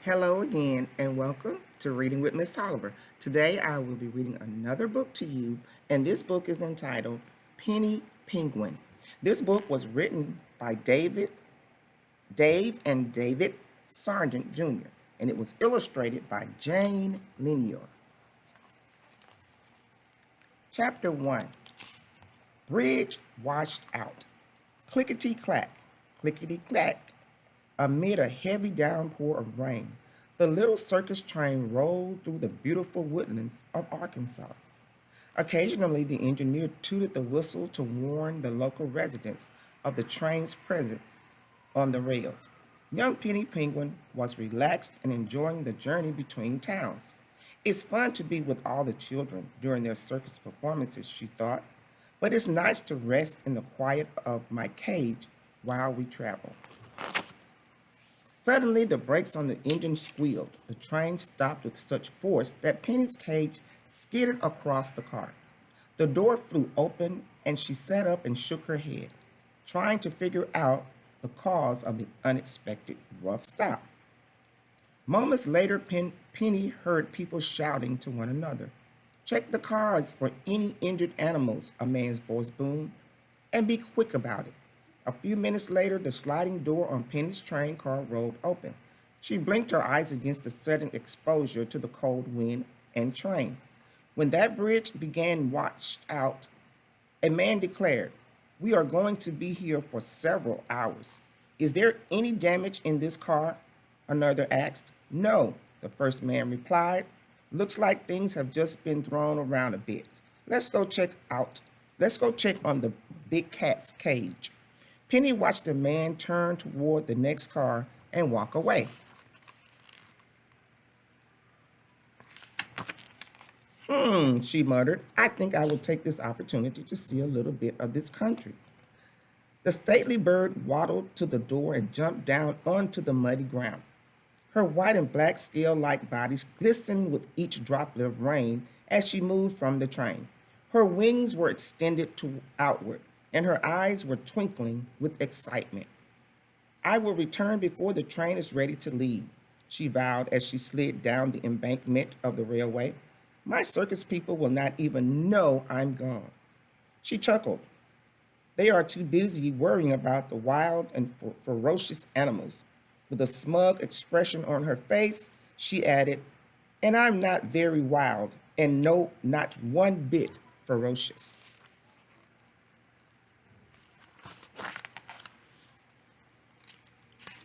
Hello again, and welcome to Reading with Miss Tolliver. Today I will be reading another book to you, and this book is entitled Penny Penguin. This book was written by Dave and David Sargent Jr., and it was illustrated by Jane Lenior. Chapter 1. Bridge washed out. Clickety-clack, clickety-clack. Amid a heavy downpour of rain, the little circus train rolled through the beautiful woodlands of Arkansas. Occasionally, the engineer tooted the whistle to warn the local residents of the train's presence on the rails. Young Penny Penguin was relaxed and enjoying the journey between towns. It's fun to be with all the children during their circus performances, she thought, but it's nice to rest in the quiet of my cage while we travel. Suddenly, the brakes on the engine squealed. The train stopped with such force that Penny's cage skidded across the car. The door flew open, and she sat up and shook her head, trying to figure out the cause of the unexpected rough stop. Moments later, Penny heard people shouting to one another. "Check the cars for any injured animals," a man's voice boomed, "and be quick about it." A few minutes later, the sliding door on Penny's train car rolled open. She blinked her eyes against the sudden exposure to the cold wind and train. When that bridge began washed out, a man declared, "We are going to be here for several hours. Is there any damage in this car?" Another asked. "No," the first man replied. "Looks like things have just been thrown around a bit. Let's go check out. Let's go check on the big cat's cage." Penny watched the man turn toward the next car and walk away. She muttered. "I think I will take this opportunity to see a little bit of this country." The stately bird waddled to the door and jumped down onto the muddy ground. Her white and black scale-like body glistened with each droplet of rain as she moved from the train. Her wings were extended outward, and her eyes were twinkling with excitement. "I will return before the train is ready to leave," she vowed as she slid down the embankment of the railway. "My circus people will not even know I'm gone." She chuckled. "They are too busy worrying about the wild and ferocious animals." With a smug expression on her face, she added, "And I'm not very wild, and no, not one bit ferocious."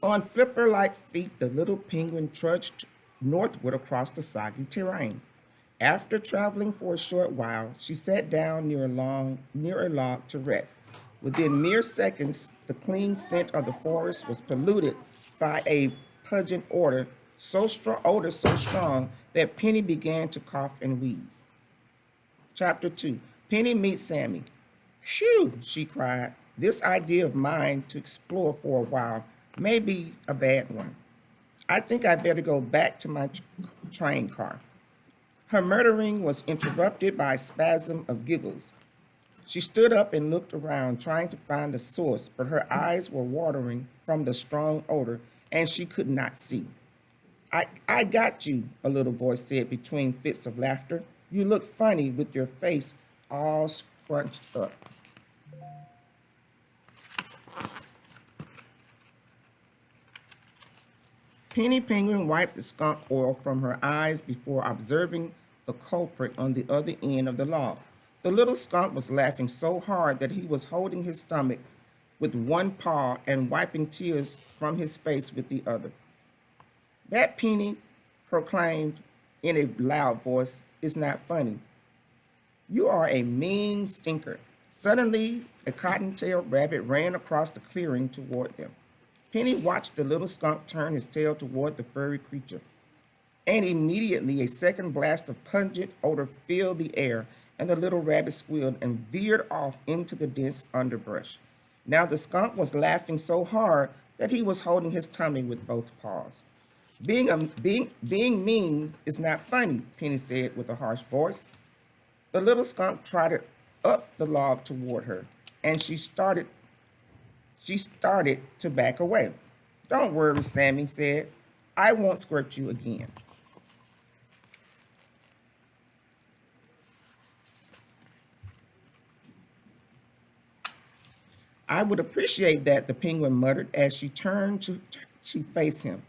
On flipper-like feet, the little penguin trudged northward across the soggy terrain. After traveling for a short while, she sat down near a log to rest. Within mere seconds, the clean scent of the forest was polluted by a pungent odor so strong that Penny began to cough and wheeze. Chapter 2. Penny meets Sammy. "Phew," she cried. "This idea of mine to explore for a while may be a bad one. I think I better go back to my train car." Her muttering was interrupted by a spasm of giggles. She stood up and looked around, trying to find the source, but her eyes were watering from the strong odor, and she could not see. I got you," a little voice said between fits of laughter. "You look funny with your face all scrunched up." Penny Penguin wiped the skunk oil from her eyes before observing the culprit on the other end of the log. The little skunk was laughing so hard that he was holding his stomach with one paw and wiping tears from his face with the other. "That," Penny proclaimed in a loud voice, "is not funny. You are a mean stinker." Suddenly, a cotton-tailed rabbit ran across the clearing toward them. Penny watched the little skunk turn his tail toward the furry creature, and immediately a second blast of pungent odor filled the air, and the little rabbit squealed and veered off into the dense underbrush. Now the skunk was laughing so hard that he was holding his tummy with both paws. Being mean is not funny," Penny said with a harsh voice. The little skunk trotted up the log toward her, and she started to back away. "Don't worry," Sammy said. I won't squirt you again. I would appreciate that, the penguin muttered as she turned to face him.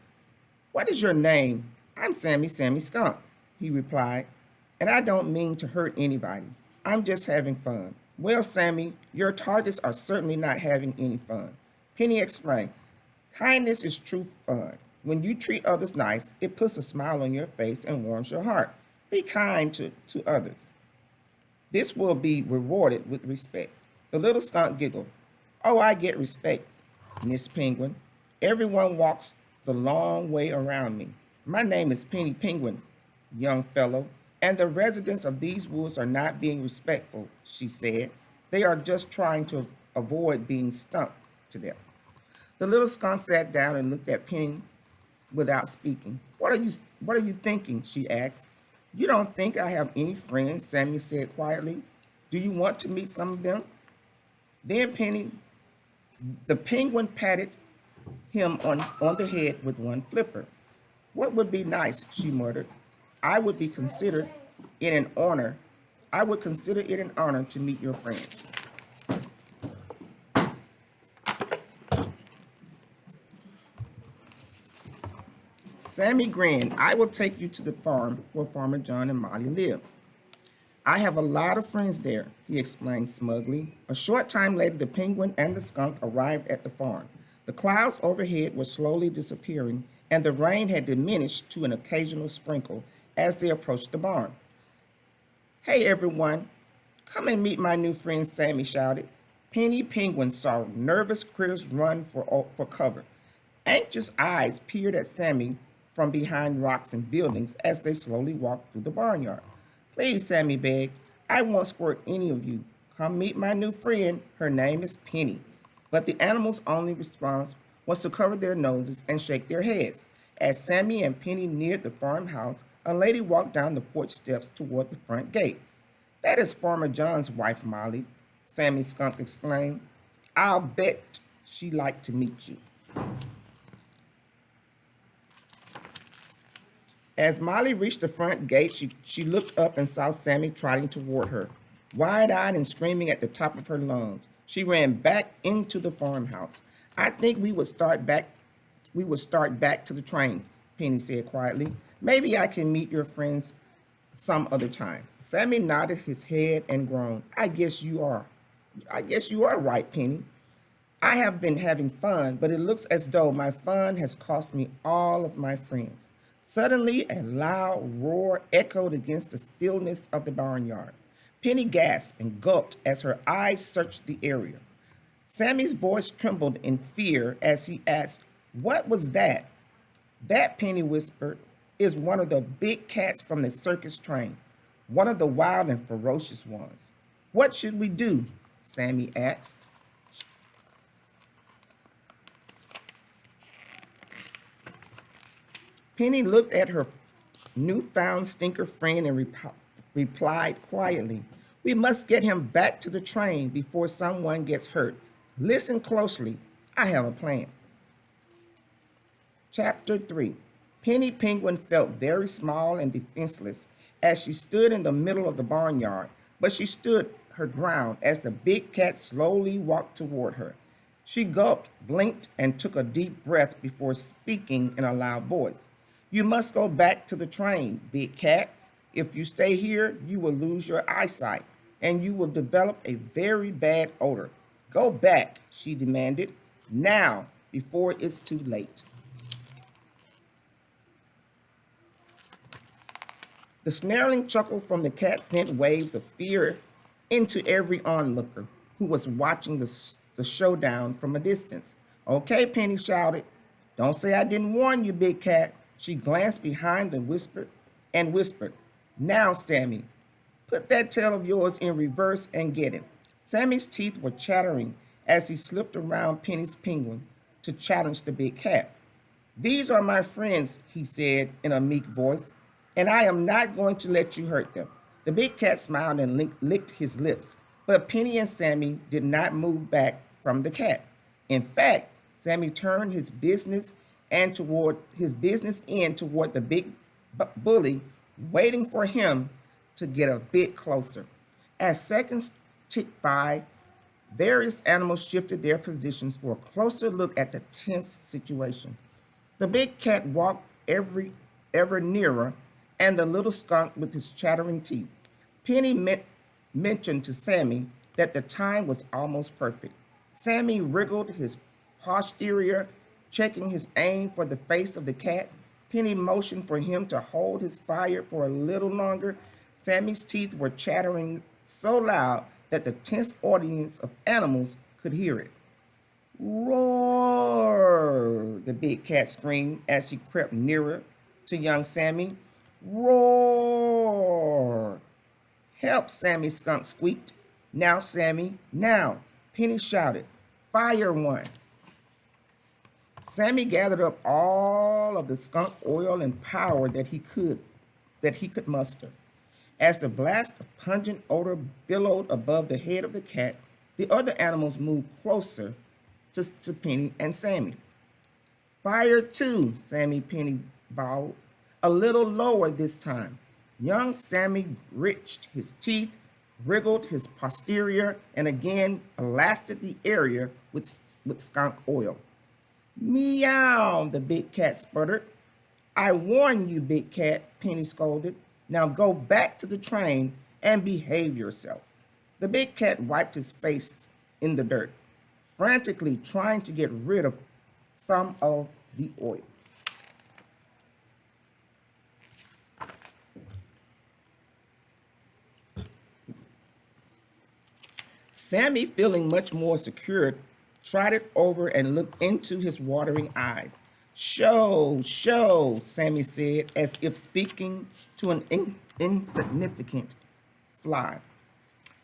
What is your name? I'm Sammy Skunk, he replied, and I don't mean to hurt anybody. I'm just having fun. Well, Sammy, your targets are certainly not having any fun. Penny explained, kindness is true fun. When you treat others nice, it puts a smile on your face and warms your heart. Be kind to others. This will be rewarded with respect. The little skunk giggled. Oh, I get respect, Miss Penguin. Everyone walks the long way around me. My name is Penny Penguin, young fellow, and the residents of these woods are not being respectful, she said. They are just trying to avoid being stunk to death. The little skunk sat down and looked at Penny without speaking. What are you thinking? She asked. You don't think I have any friends, Sammy said quietly. Do you want to meet some of them? Then the penguin patted him on the head with one flipper. What would be nice, she muttered. I would consider it an honor to meet your friends. Sammy grinned. I will take you to the farm where Farmer John and Molly live. I have a lot of friends there, he explained smugly. A short time later, the penguin and the skunk arrived at the farm. The clouds overhead were slowly disappearing, and the rain had diminished to an occasional sprinkle as they approached the barn. Hey, everyone, come and meet my new friend, Sammy shouted. Penny Penguin saw nervous critters run for cover. Anxious eyes peered at Sammy from behind rocks and buildings as they slowly walked through the barnyard. Please, Sammy begged, I won't squirt any of you. Come meet my new friend. Her name is Penny. But the animals' only response was to cover their noses and shake their heads. As Sammy and Penny neared the farmhouse, a lady walked down the porch steps toward the front gate. That is Farmer John's wife, Molly, Sammy Skunk exclaimed. I'll bet she'd like to meet you. As Molly reached the front gate, she looked up and saw Sammy trotting toward her, wide-eyed and screaming at the top of her lungs. She ran back into the farmhouse. I think we would start back to the train, Penny said quietly. Maybe I can meet your friends some other time. Sammy nodded his head and groaned. I guess you are right, Penny. I have been having fun, but it looks as though my fun has cost me all of my friends. Suddenly, a loud roar echoed against the stillness of the barnyard. Penny gasped and gulped as her eyes searched the area. Sammy's voice trembled in fear as he asked, What was that? That, Penny whispered, is one of the big cats from the circus train, one of the wild and ferocious ones. What should we do? Sammy asked. Penny looked at her newfound stinker friend and replied quietly, We must get him back to the train before someone gets hurt. Listen closely. I have a plan. Chapter 3. Penny Penguin felt very small and defenseless as she stood in the middle of the barnyard, but she stood her ground as the big cat slowly walked toward her. She gulped, blinked, and took a deep breath before speaking in a loud voice. You must go back to the train, big cat. If you stay here, you will lose your eyesight, and you will develop a very bad odor. Go back, she demanded, now, before it's too late. The snarling chuckle from the cat sent waves of fear into every onlooker who was watching the showdown from a distance. Okay, Penny shouted. Don't say I didn't warn you, big cat. She glanced behind and whispered, Now, Sammy, put that tail of yours in reverse and get him. Sammy's teeth were chattering as he slipped around Penny's penguin to challenge the big cat. These are my friends, he said in a meek voice, and I am not going to let you hurt them. The big cat smiled and licked his lips, but Penny and Sammy did not move back from the cat. In fact, Sammy turned his business and toward his business end toward the big bully, waiting for him to get a bit closer. As seconds ticked by, various animals shifted their positions for a closer look at the tense situation. The big cat walked ever nearer, and the little skunk with his chattering teeth. Penny mentioned to Sammy that the time was almost perfect. Sammy wriggled his posterior, checking his aim for the face of the cat. Penny motioned for him to hold his fire for a little longer. Sammy's teeth were chattering so loud that the tense audience of animals could hear it. Roar! The big cat screamed as he crept nearer to young Sammy. Roar! Help, Sammy Skunk squeaked. Now, Sammy, now! Penny shouted. Fire one! Sammy gathered up all of the skunk oil and power that he could muster. As the blast of pungent odor billowed above the head of the cat, the other animals moved closer to Penny and Sammy. Fire two, Sammy Penny bawled, a little lower this time. Young Sammy gritched his teeth, wriggled his posterior, and again blasted the area with skunk oil. Meow, the big cat sputtered. I warn you, big cat, Penny scolded. Now go back to the train and behave yourself. The big cat wiped his face in the dirt, frantically trying to get rid of some of the oil. Sammy, feeling much more secure, trotted over and looked into his watering eyes. Show, show, Sammy said, as if speaking to an insignificant fly.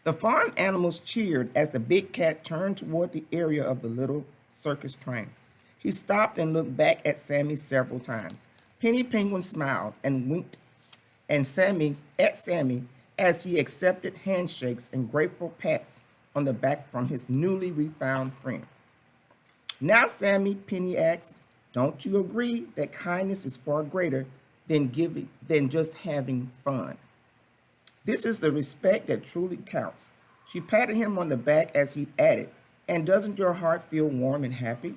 The farm animals cheered as the big cat turned toward the area of the little circus train. He stopped and looked back at Sammy several times. Penny Penguin smiled and winked at Sammy as he accepted handshakes and grateful pats on the back from his newly refound friend. Now, Sammy, Penny asked, don't you agree that kindness is far greater than just having fun? This is the respect that truly counts. She patted him on the back as he added, and doesn't your heart feel warm and happy?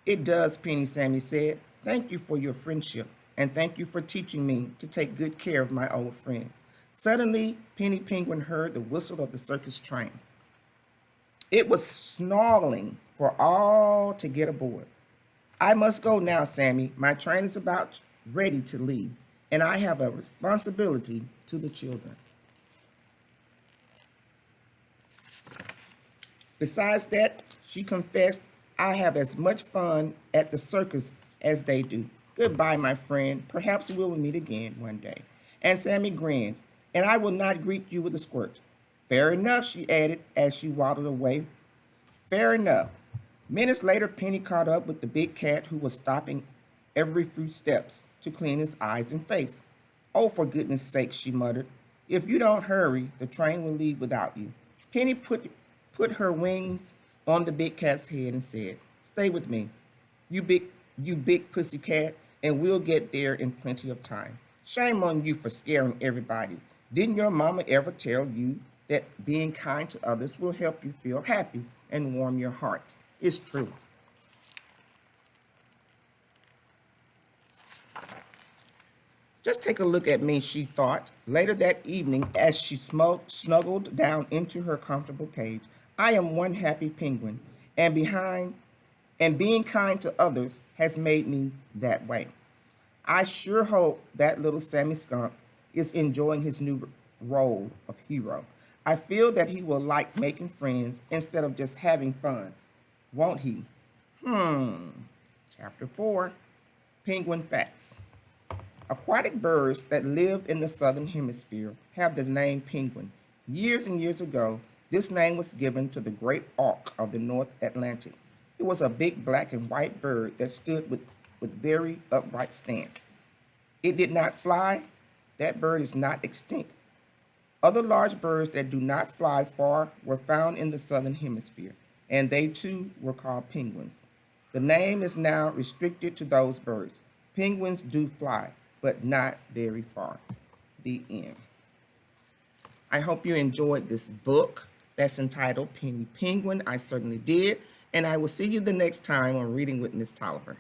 It does, Penny, Sammy said. Thank you for your friendship, and thank you for teaching me to take good care of my old friends. Suddenly, Penny Penguin heard the whistle of the circus train. It was snarling for all to get aboard. I must go now, Sammy. My train is about ready to leave, and I have a responsibility to the children. Besides that, she confessed, I have as much fun at the circus as they do. Goodbye, my friend. Perhaps we will meet again one day. And Sammy grinned, and I will not greet you with a squirt. Fair enough, she added as she waddled away. Fair enough. Minutes later, Penny caught up with the big cat who was stopping every few steps to clean his eyes and face. Oh, for goodness sake, she muttered. If you don't hurry, the train will leave without you. Penny put her wings on the big cat's head and said, stay with me, you big pussy cat, and we'll get there in plenty of time. Shame on you for scaring everybody. Didn't your mama ever tell you that being kind to others will help you feel happy and warm your heart? It's true. Just take a look at me, she thought. Later that evening, as she snuggled down into her comfortable cage, I am one happy penguin, and being kind to others has made me that way. I sure hope that little Sammy Skunk is enjoying his new role of hero. I feel that he will like making friends instead of just having fun, won't he? Chapter 4, Penguin Facts. Aquatic birds that live in the southern hemisphere have the name penguin. Years and years ago, this name was given to the great auk of the North Atlantic. It was a big black and white bird that stood with very upright stance. It did not fly. That bird is not extinct. Other large birds that do not fly far were found in the southern hemisphere, and they too were called penguins. The name is now restricted to those birds. Penguins do fly, but not very far. The end. I hope you enjoyed this book that's entitled Penny Penguin. I certainly did. And I will see you the next time on Reading with Miss Tolliver.